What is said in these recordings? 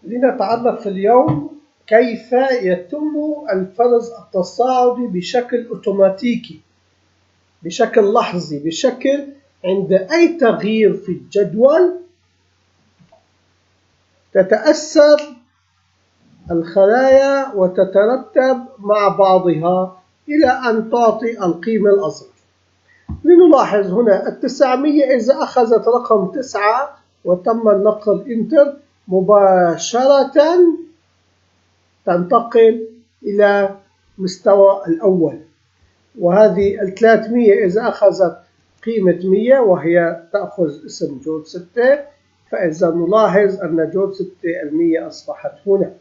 لنتعرف اليوم كيف يتم الفرز التصاعدي بشكل أوتوماتيكي، بشكل لحظي، بشكل عند أي تغيير في الجدول تتأثر الخلايا وتترتب مع بعضها إلى أن تعطي القيمة الأصغر. لنلاحظ هنا 900 إذا أخذت رقم 9 وتم النقر إنتر مباشرة تنتقل إلى مستوى الأول، وهذه 300 إذا أخذت قيمة 100 وهي تأخذ اسم جود 6، فإذا نلاحظ أن جود 6 100 أصبحت هنا.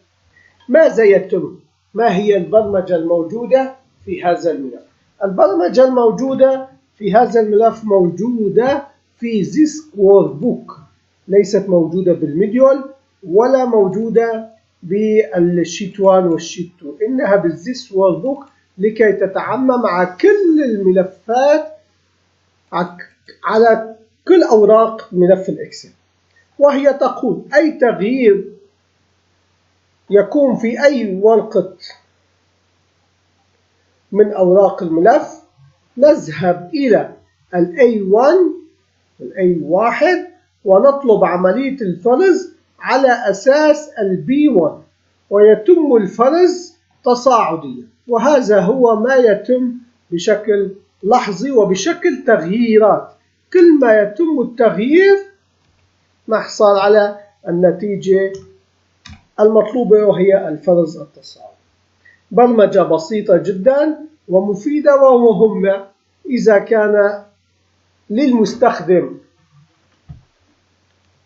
ماذا يتم؟ ما هي البرمجة الموجودة في هذا الملف؟ البرمجة الموجودة في هذا الملف موجودة في this workbook، ليست موجودة بالمديول ولا موجودة بالشيت 1 والشيت 2، إنها بالذيس workbook لكي تتعمم مع كل الملفات على كل أوراق ملف الإكسل. وهي تقول أي تغيير يكون في أي ورقة من أوراق الملف نذهب إلى A1 ونطلب عملية الفرز على أساس B1 ويتم الفرز تصاعديا، وهذا هو ما يتم بشكل لحظي وبشكل تغييرات. كل ما يتم التغيير نحصل على النتيجة المطلوبة وهي الفرز التصاعدي. برمجة بسيطة جدا ومفيدة ومهمة إذا كان للمستخدم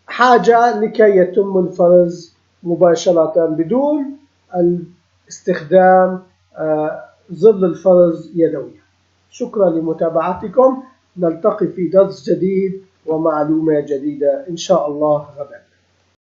حاجة لكي يتم الفرز مباشرة بدون استخدام زر الفرز يدويا. شكرا لمتابعتكم، نلتقي في درس جديد ومعلومة جديدة إن شاء الله غدا.